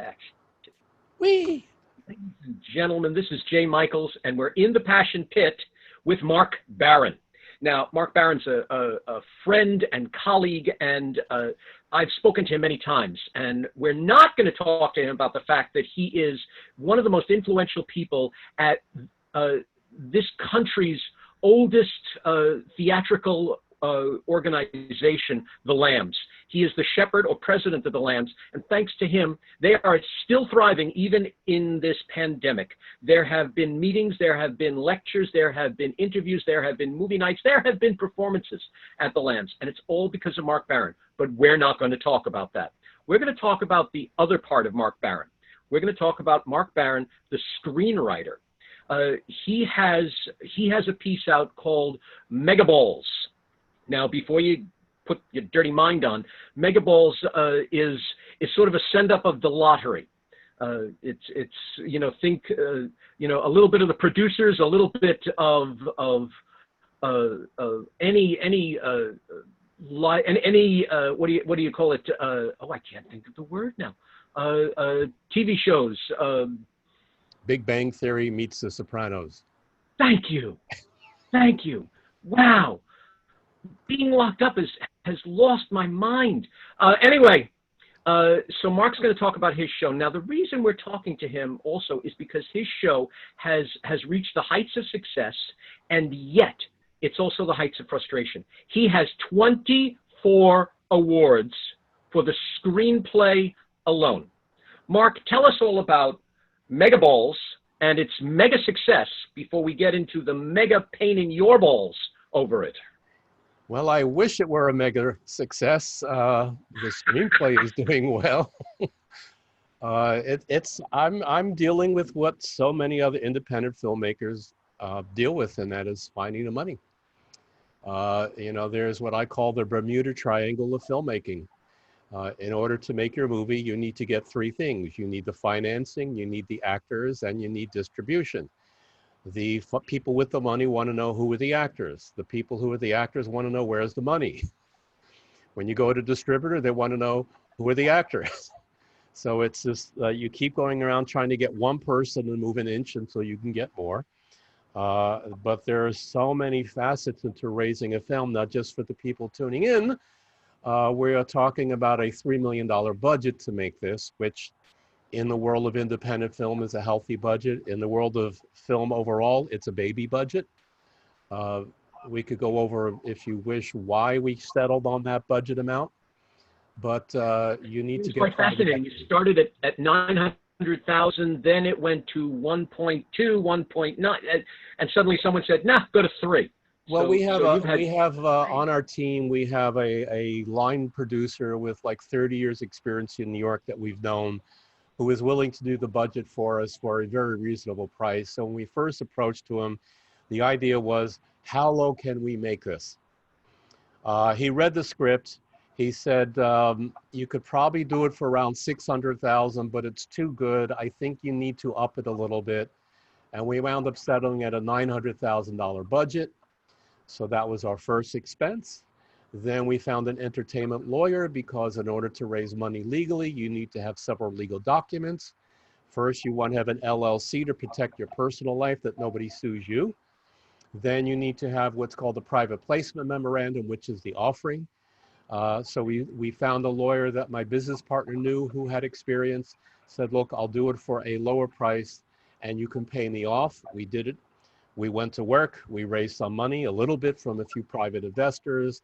Action. Whee! Ladies and gentlemen, this is Jay Michaels, and we're in the Passion Pit with Marc Baron. Now, Marc Baron's a friend and colleague, and I've spoken to him many times, and we're not going to talk to him about the fact that he is one of the most influential people at this country's oldest theatrical organization, the Lambs. He is the shepherd or president of the Lambs, and thanks to him, they are still thriving even in this pandemic. There have been meetings, there have been lectures, there have been interviews, there have been movie nights, there have been performances at the Lambs, and it's all because of Marc Baron. But we're not going to talk about that. We're going to talk about the other part of Marc Baron. We're going to talk about Marc Baron, the screenwriter. He has a piece out called MegaBalls. Now, before you put your dirty mind on, MegaBalls is sort of a send up of the lottery. It's think a little bit of the producers, a little bit of any what do you call it? I can't think of the word now. TV shows. Big Bang Theory meets The Sopranos. Thank you. Thank you. Wow. Being locked up has lost my mind. Anyway, so Marc's going to talk about his show. Now, the reason we're talking to him also is because his show has reached the heights of success, and yet it's also the heights of frustration. He has 24 awards for the screenplay alone. Marc, tell us all about MegaBalls and its mega success before we get into the mega pain in your balls over it. Well, I wish it were a mega success. The screenplay is doing well. I'm dealing with what so many other independent filmmakers deal with, and that is finding the money. There's what I call the Bermuda Triangle of filmmaking. In order to make your movie, you need to get three things. You need the financing, you need the actors, and you need distribution. The people with the money want to know who are the actors. The people who are the actors want to know where's the money. When you go to a distributor, they want to know who are the actors. So it's just, you keep going around trying to get one person to move an inch until you can get more. But there are so many facets into raising a film, not just for the people tuning in. We are talking about a $3 million budget to make this, which in the world of independent film is a healthy budget. In the world of film overall, it's a baby budget. We could go over, if you wish, why we settled on that budget amount. But you need to get... It's quite fascinating. You started at 900,000, then it went to 1.2, 1.9, and suddenly someone said, nah, go to 3. Well, we have on our team, we have a line producer with like 30 years experience in New York that we've known, who is willing to do the budget for us for a very reasonable price. So when we first approached to him, the idea was, how low can we make this? He read the script. He said, you could probably do it for around 600,000, but it's too good. I think you need to up it a little bit. And we wound up settling at a $900,000 budget. So that was our first expense. Then we found an entertainment lawyer, because in order to raise money legally, you need to have several legal documents. First, you want to have an LLC to protect your personal life, that nobody sues you. Then you need to have what's called a private placement memorandum, which is the offering. So we found a lawyer that my business partner knew, who had experience, said, look, I'll do it for a lower price and you can pay me off. We did it. We went to work. We raised some money, a little bit from a few private investors.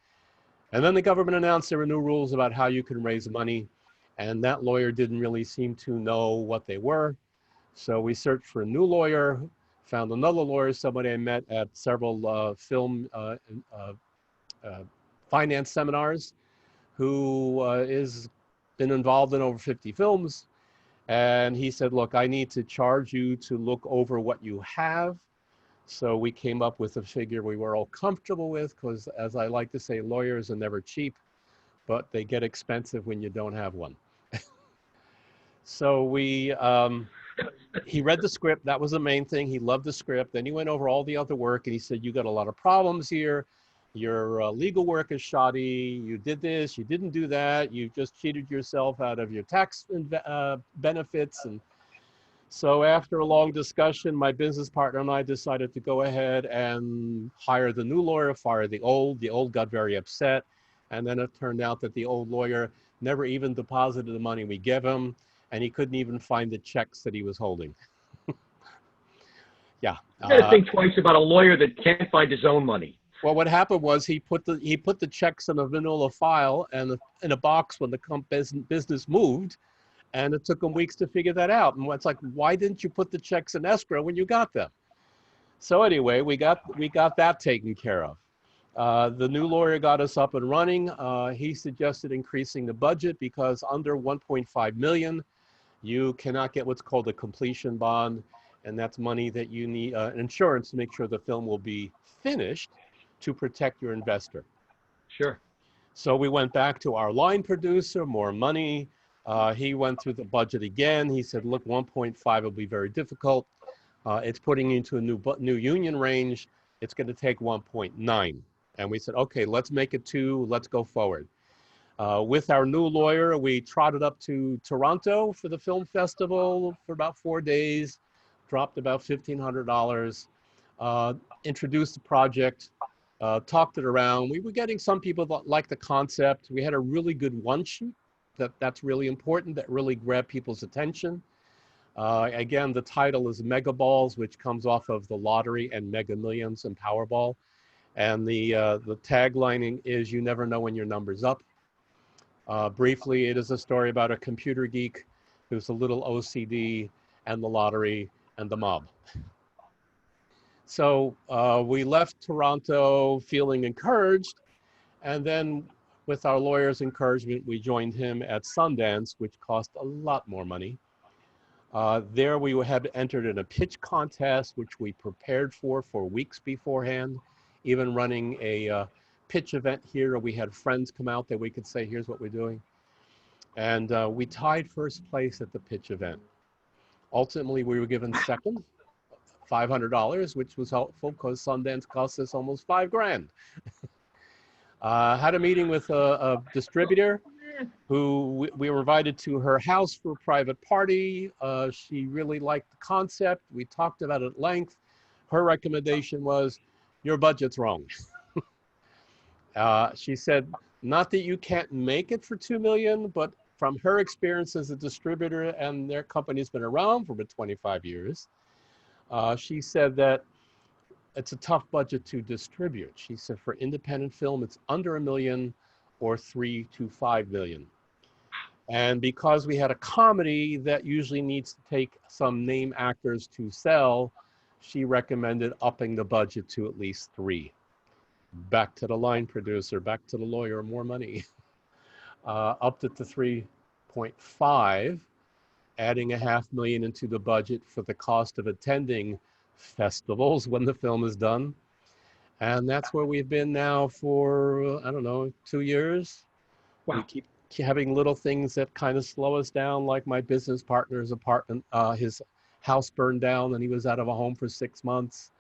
And then the government announced there were new rules about how you can raise money. And that lawyer didn't really seem to know what they were. So we searched for a new lawyer, found another lawyer, somebody I met at several film finance seminars, who is been involved in over 50 films. And he said, look, I need to charge you to look over what you have. So we came up with a figure we were all comfortable with, because as I like to say, lawyers are never cheap, but they get expensive when you don't have one. So he read the script. That was the main thing. He loved the script. Then he went over all the other work and he said, you got a lot of problems here. your legal work is shoddy, you did this, you didn't do that, you just cheated yourself out of your tax benefits. And so after a long discussion, my business partner and I decided to go ahead and hire the new lawyer, fire the old. The old got very upset. And then it turned out that the old lawyer never even deposited the money we gave him, and he couldn't even find the checks that he was holding. Yeah. You got to think twice about a lawyer that can't find his own money. Well, what happened was he put the checks in a vanilla file and in a box when the business moved, and it took him weeks to figure that out. And it's like, why didn't you put the checks in escrow when you got them? So anyway, we got that taken care of. The new lawyer got us up and running. He suggested increasing the budget because under 1.5 million, you cannot get what's called a completion bond, and that's money that you need insurance to make sure the film will be finished to protect your investor. Sure. So we went back to our line producer, more money. He went through the budget again. He said, look, 1.5 will be very difficult. It's putting you into a new union range. It's going to take 1.9. And we said, okay, let's make it 2. Let's go forward. With our new lawyer, we trotted up to Toronto for the film festival for about 4 days, dropped about $1,500, introduced the project, talked it around. We were getting some people that liked the concept. We had a really good one sheet that's really important, that really grabbed people's attention. Again, the title is MegaBalls, which comes off of the lottery and Mega Millions and Powerball. And the tagline is, you never know when your number's up. Briefly, it is a story about a computer geek who's a little OCD and the lottery and the mob. So we left Toronto feeling encouraged, and then with our lawyer's encouragement, we joined him at Sundance, which cost a lot more money. There we had entered in a pitch contest, which we prepared for weeks beforehand, even running a pitch event here. We had friends come out that we could say, here's what we're doing. And we tied first place at the pitch event. Ultimately, we were given second, $500, which was helpful because Sundance cost us almost $5,000. Had a meeting with a distributor who we were invited to her house for a private party. She really liked the concept. We talked about it at length. Her recommendation was, your budget's wrong. She said, not that you can't make it for $2 million, but from her experience as a distributor, and their company's been around for about 25 years, she said that it's a tough budget to distribute. She said for independent film, it's under $1 million or $3 to $5 million. And because we had a comedy that usually needs to take some name actors to sell, she recommended upping the budget to at least 3. Back to the line producer, back to the lawyer, more money. Upped it to 3.5, adding $500,000 into the budget for the cost of attending festivals when the film is done. And that's where we've been now for, I don't know, 2 years. Wow. We keep having little things that kind of slow us down, like my business partner's apartment, his house burned down and he was out of a home for 6 months.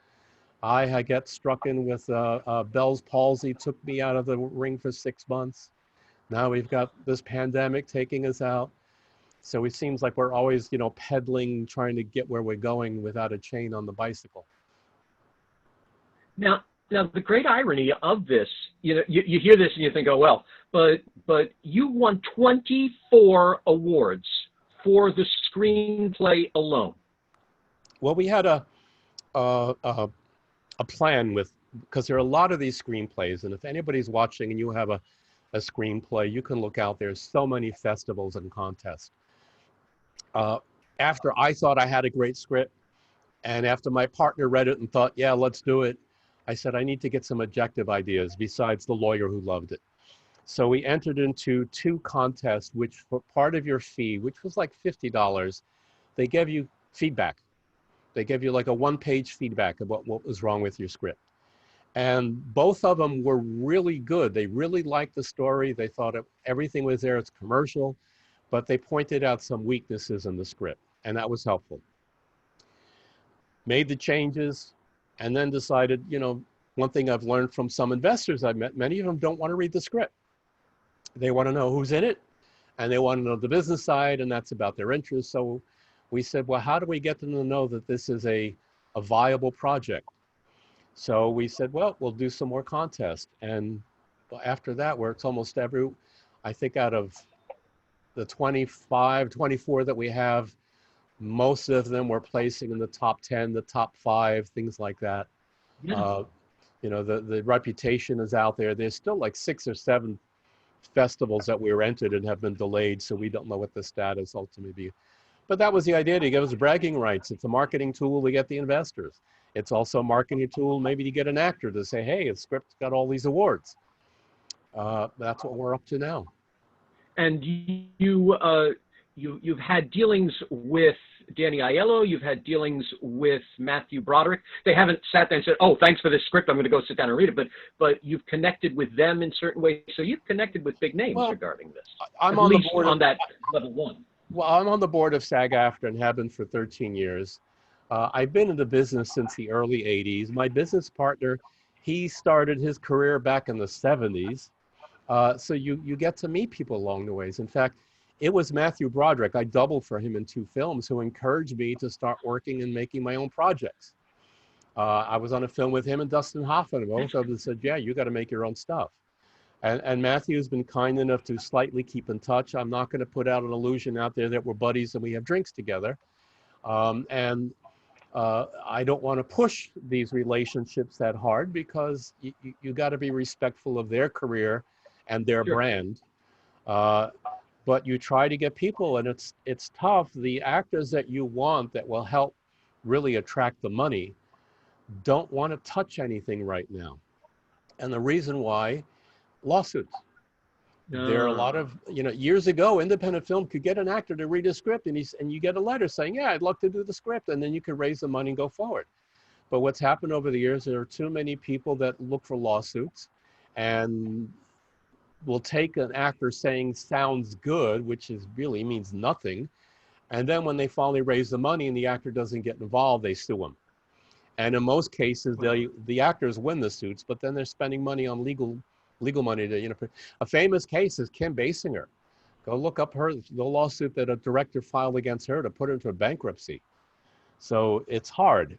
I get struck in with Bell's palsy, took me out of the ring for 6 months. Now we've got this pandemic taking us out. So it seems like we're always, pedaling, trying to get where we're going without a chain on the bicycle. Now the great irony of this, you hear this and you think, oh, well, but you won 24 awards for the screenplay alone. Well, we had a plan because there are a lot of these screenplays, and if anybody's watching and you have a screenplay, you can look out. There's so many festivals and contests. After I thought I had a great script, and after my partner read it and thought, yeah, let's do it, I said, I need to get some objective ideas besides the lawyer who loved it. So we entered into 2 contests, which for part of your fee, which was like $50, they gave you feedback. They gave you like a 1-page feedback about what was wrong with your script. And both of them were really good. They really liked the story. They thought everything was there. It's commercial, but they pointed out some weaknesses in the script, and that was helpful. Made the changes, and then decided, one thing I've learned from some investors I've met, many of them don't want to read the script. They want to know who's in it, and they want to know the business side, and that's about their interest. So we said, well, how do we get them to know that this is a viable project? So we said, well, we'll do some more contests. And after that, where it's almost I think out of the 25, 24 that we have, most of them we're placing in the top 10, the top 5, things like that. Yeah. You know, the reputation is out there. There's still like 6 or 7 festivals that we were entered and have been delayed, so we don't know what the status ultimately be. But that was the idea, to give us bragging rights. It's a marketing tool to get the investors. It's also a marketing tool maybe to get an actor to say, hey, the script's got all these awards. That's what we're up to now. And you've had dealings with Danny Aiello, you've had dealings with Matthew Broderick. They haven't sat there and said, oh, thanks for this script, I'm going to go sit down and read it, but you've connected with them in certain ways. So you've connected with big names regarding this. I'm on the board on that level 1. Well, I'm on the board of SAG-AFTRA and have been for 13 years. I've been in the business since the early 80s. My business partner, he started his career back in the 70s. So you get to meet people along the ways. In fact, it was Matthew Broderick, I doubled for him in 2 films, who encouraged me to start working and making my own projects. I was on a film with him and Dustin Hoffman, and both of them said, yeah, you got to make your own stuff. And Matthew's been kind enough to slightly keep in touch. I'm not going to put out an illusion out there that we're buddies and we have drinks together. I don't want to push these relationships that hard, because you got to be respectful of their career and their brand. But you try to get people, and it's tough. The actors that you want that will help really attract the money don't want to touch anything right now. And the reason why, lawsuits. There are a lot of, years ago, independent film could get an actor to read a script, and you get a letter saying, yeah, I'd love to do the script, and then you could raise the money and go forward. But what's happened over the years, there are too many people that look for lawsuits and will take an actor saying sounds good, which really means nothing. And then when they finally raise the money and the actor doesn't get involved, they sue them. And in most cases, the actors win the suits, but then they're spending money on legal money to, a famous case is Kim Basinger. Go look up the lawsuit that a director filed against her to put her into a bankruptcy. So it's hard.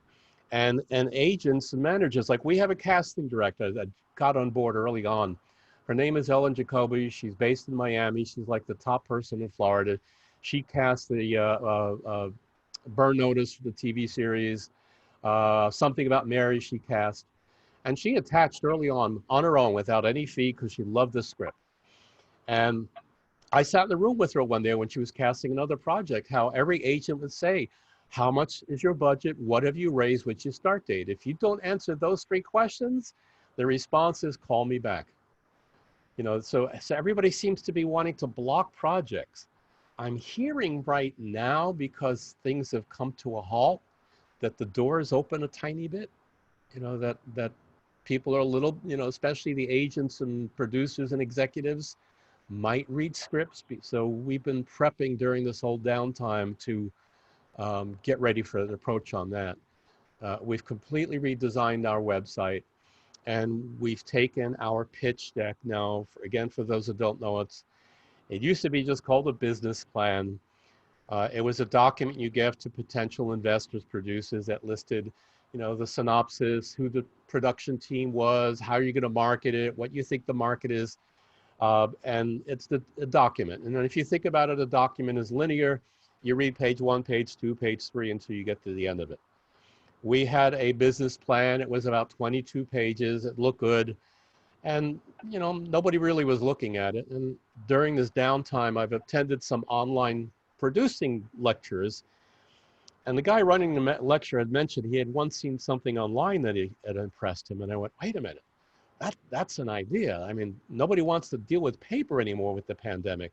And agents and managers, like we have a casting director that got on board early on. Her name is Ellen Jacoby. She's based in Miami. She's like the top person in Florida. She cast the Burn Notice for the TV series. Something About Mary she cast. And she attached early on her own without any fee, because she loved the script. And I sat in the room with her one day when she was casting another project, how every agent would say, how much is your budget? What have you raised? What's your start date? If you don't answer those 3 questions, the response is, call me back. So everybody seems to be wanting to block projects. I'm hearing right now, because things have come to a halt, that the door is open a tiny bit, that people are a little, especially the agents and producers and executives might read scripts. So we've been prepping during this whole downtime to get ready for the approach on that. We've completely redesigned our website, and we've taken our pitch deck now. Again, for those who don't know, it used to be just called a business plan. It was a document you gave to potential investors, producers, that listed, the synopsis, who the production team was, how you're going to market it, what you think the market is. And it's a document. And then if you think about it, a document is linear. You read page 1, page 2, page 3 until you get to the end of it. We had a business plan. It was about 22 pages. It looked good. And, nobody really was looking at it. And during this downtime, I've attended some online producing lectures. And the guy running the lecture had mentioned he had once seen something online that had impressed him. And I went, wait a minute, that's an idea. I mean, nobody wants to deal with paper anymore with the pandemic.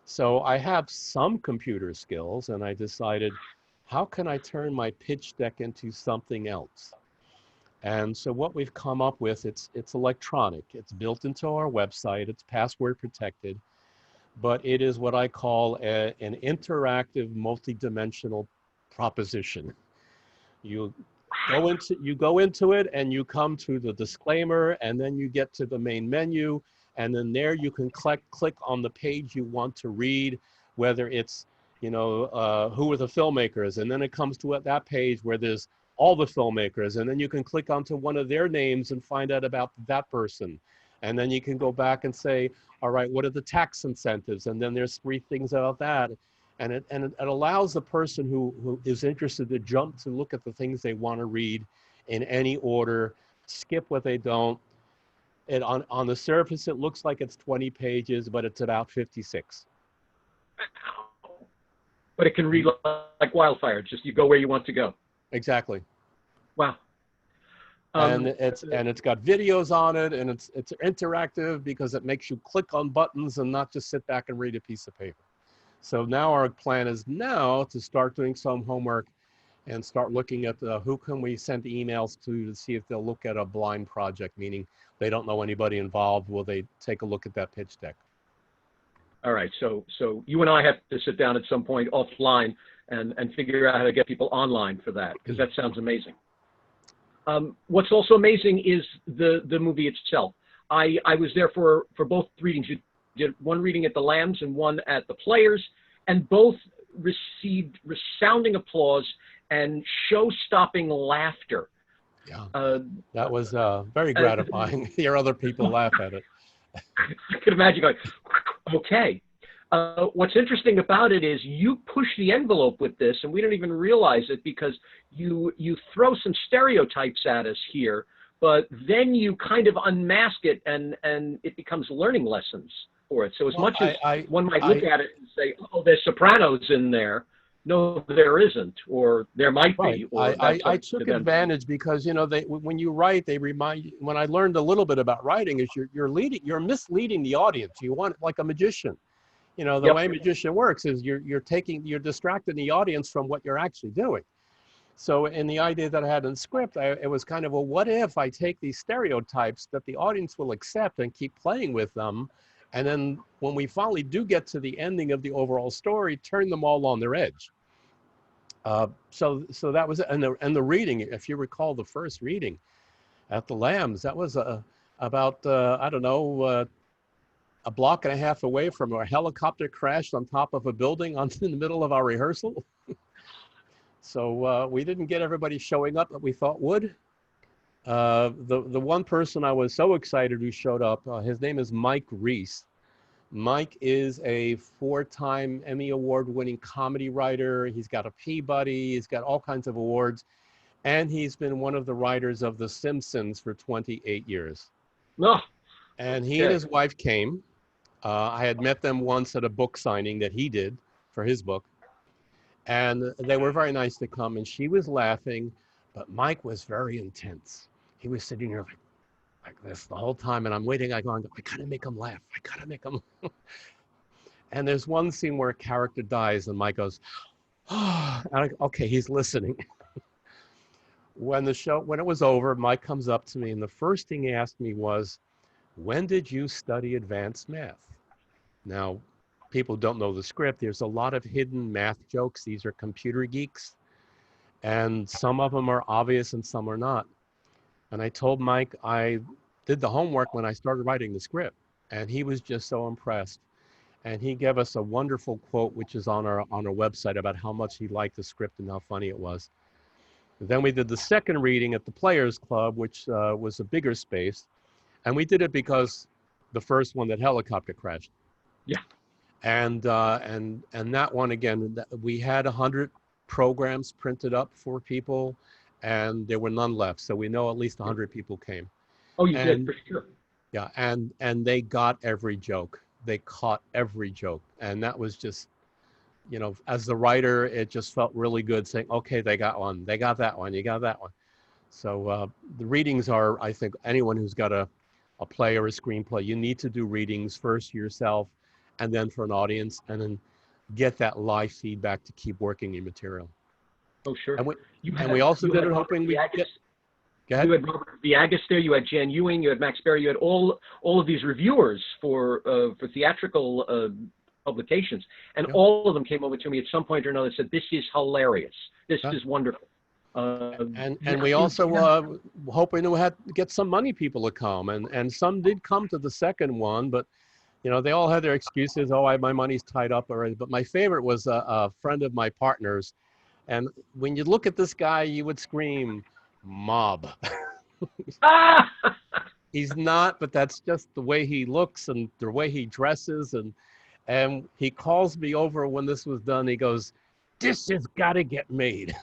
So I have some computer skills, and I decided, how can I turn my pitch deck into something else? And so what we've come up with, it's electronic. It's built into our website. It's password protected. But it is what I call an interactive, multi-dimensional proposition. you go into it and you come to the disclaimer, and then you get to the main menu, and then there you can click on the page you want to read, whether it's, you know, who are the filmmakers, and then it comes to that page where there's all the filmmakers, and then you can click onto one of their names and find out about that person. And then you can go back and say, all right, what are the tax incentives? And then there's 3 things about that. And it allows the person who is interested to jump to look at the things they want to read in any order, skip what they don't. And on the surface, it looks like it's 20 pages, but it's about 56. But it can read like wildfire. Just you go where you want to go. Exactly. Wow. And it's got videos on it, and it's interactive because it makes you click on buttons and not just sit back and read a piece of paper. So now our plan is now to start doing some homework and start looking at who can we send emails to see if they'll look at a blind project, meaning they don't know anybody involved. Will they take a look at that pitch deck? All right. So you and I have to sit down at some point offline and figure out how to get people online for that, because that sounds amazing. What's also amazing is the movie itself. I was there for both readings. You did one reading at the Lambs and one at the Players, and both received resounding applause and show-stopping laughter. Yeah, that was very gratifying to hear other people laugh at it. I could imagine going, okay. What's interesting about it is you push the envelope with this, and we don't even realize it because you throw some stereotypes at us here, but then you kind of unmask it, and it becomes learning lessons for it. So as much as one might look at it and say, oh, there's Sopranos in there, no, there isn't, or there might be. Or I took advantage because, you know, when you write, they remind you. When I learned a little bit about writing, is you're misleading the audience. You want, like a magician. You know, the way a magician works is you're distracting the audience from what you're actually doing. So in the idea that I had in the script, it was kind of, well, what if I take these stereotypes that the audience will accept and keep playing with them, and then when we finally do get to the ending of the overall story, turn them all on their edge. So that was, and the reading, if you recall the first reading at the Lambs, that was about, I don't know, a block and a half away from a helicopter crashed on top of a building in the middle of our rehearsal. So we didn't get everybody showing up that we thought would. The one person I was so excited who showed up, his name is Mike Reese. Mike is a 4-time Emmy Award-winning comedy writer. He's got a Peabody. He's got all kinds of awards. And he's been one of the writers of The Simpsons for 28 years. Oh, and he and his wife came. I had met them once at a book signing that he did for his book. And they were very nice to come. And she was laughing, but Mike was very intense. He was sitting here like this the whole time. And I'm waiting. I gotta make him laugh. I gotta make him. And there's one scene where a character dies and Mike goes, oh, okay, he's listening. When it was over, Mike comes up to me and the first thing he asked me was, when did you study advanced math? Now, people don't know the script. There's a lot of hidden math jokes. These are computer geeks. And some of them are obvious and some are not. And I told Mike I did the homework when I started writing the script. And he was just so impressed. And he gave us a wonderful quote, which is on our website, about how much he liked the script and how funny it was. Then we did the second reading at the Players Club, which was a bigger space. And we did it because the first one, that helicopter crashed. Yeah. And that one, again, we had 100 programs printed up for people, and there were none left. So we know at least 100 people came. Oh, you did, for sure. Yeah, and they got every joke. They caught every joke. And that was just, you know, as the writer, it just felt really good saying, okay, they got one. They got that one. You got that one. So the readings are, I think, anyone who's got a play or a screenplay, you need to do readings first yourself and then for an audience, and then get that live feedback to keep working your material. Oh, sure. And we also did it hoping we get... Go ahead. You had Robert Villegas there, you had Jan Ewing, you had Max Berry, you had all of these reviewers for theatrical publications, and all of them came over to me at some point or another and said, this is hilarious. This is wonderful. And we also hoping to get some money people to come, and some did come to the second one, but you know, they all had their excuses. Oh, my money's tied up already. But my favorite was a friend of my partner's, and when you look at this guy, you would scream, "Mob." Ah! He's not, but that's just the way he looks and the way he dresses, and he calls me over when this was done. He goes, "This has got to get made."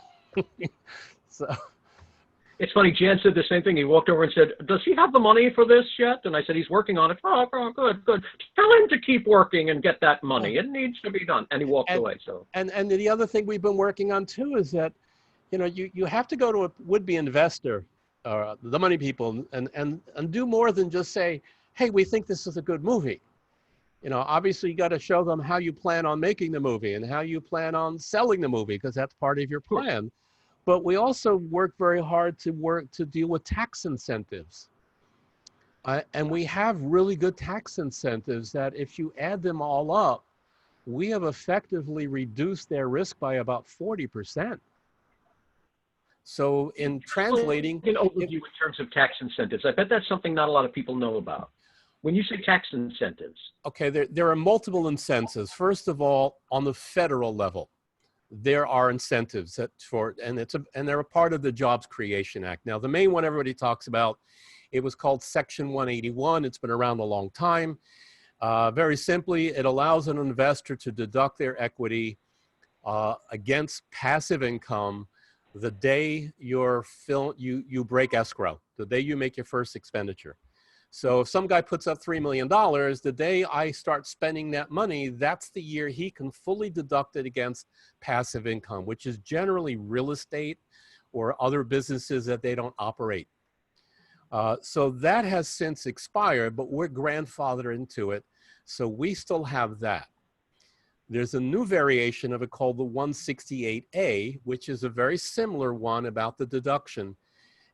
So It's funny, Jan said the same thing. He walked over and said, "Does he have the money for this yet?" And I said, "He's working on it." "Oh, good, good. Tell him to keep working and get that money. It needs to be done." And he walked away. So and the other thing we've been working on too is that, you know, you have to go to a would-be investor, the money people, and do more than just say, "Hey, we think this is a good movie." You know, obviously you got to show them how you plan on making the movie and how you plan on selling the movie, because that's part of your plan. But we also work very hard to deal with tax incentives. And we have really good tax incentives that if you add them all up, we have effectively reduced their risk by about 40%. So in translating... An overview in terms of tax incentives. I bet that's something not a lot of people know about. When you say tax incentives. Okay, there are multiple incentives. First of all, on the federal level, there are incentives and they're a part of the Jobs Creation Act. Now, the main one everybody talks about, it was called Section 181. It's been around a long time. Very simply, it allows an investor to deduct their equity against passive income the day you break escrow, the day you make your first expenditure. So if some guy puts up $3 million, the day I start spending that money, that's the year he can fully deduct it against passive income, which is generally real estate or other businesses that they don't operate. So that has since expired, but we're grandfathered into it. So we still have that. There's a new variation of it called the 168A, which is a very similar one about the deduction,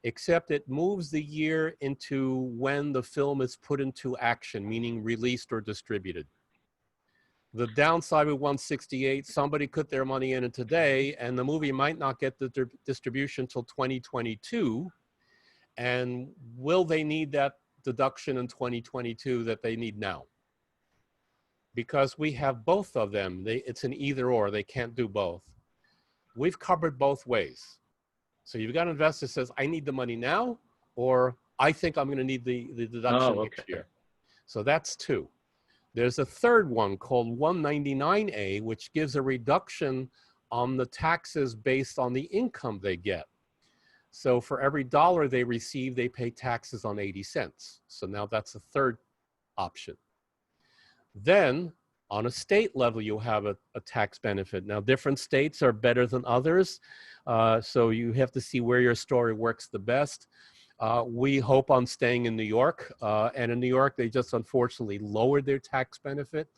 except it moves the year into when the film is put into action, meaning released or distributed. The downside with 168, somebody put their money in it today, and the movie might not get the distribution until 2022. And will they need that deduction in 2022 that they need now? Because we have both of them. It's an either or. They can't do both. We've covered both ways. So you've got an investor that says, I need the money now, or I think I'm going to need the deduction next year. So that's two. There's a third one called 199A, which gives a reduction on the taxes based on the income they get. So for every dollar they receive, they pay taxes on 80 cents. So now that's a third option. Then on a state level, you have a tax benefit. Now, different states are better than others. So you have to see where your story works the best. We hope on staying in New York. And in New York, they just unfortunately lowered their tax benefit.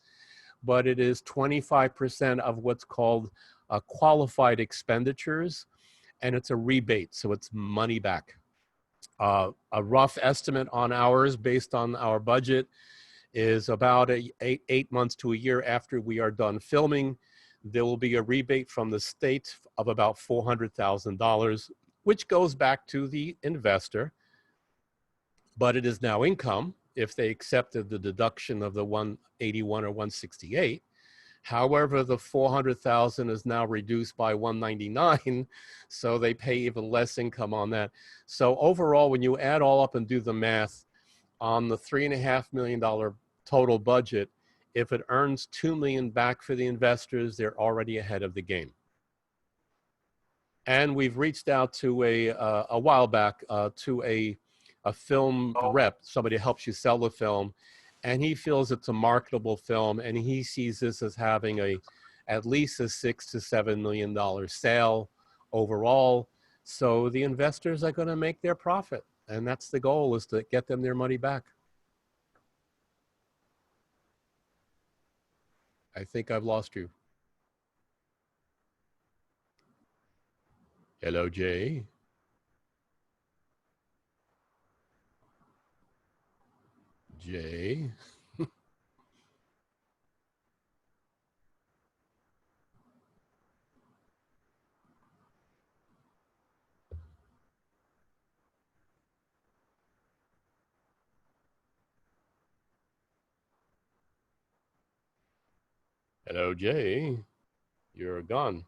But it is 25% of what's called qualified expenditures. And it's a rebate, so it's money back. A rough estimate on ours based on our budget is about eight months to a year after we are done filming. There will be a rebate from the state of about $400,000, which goes back to the investor, but it is now income if they accepted the deduction of the 181 or 168. However, the 400,000 is now reduced by 199, so they pay even less income on that. So overall, when you add all up and do the math, on the $3.5 million total budget, if it earns $2 million back for the investors, they're already ahead of the game. And we've reached out to a while back to a film rep, somebody who helps you sell the film, and he feels it's a marketable film, and he sees this as having at least a $6 to $7 million sale overall. So the investors are going to make their profit. And that's the goal, is to get them their money back. I think I've lost you. Hello, Jay. Jay. Hello, Jay. You're gone.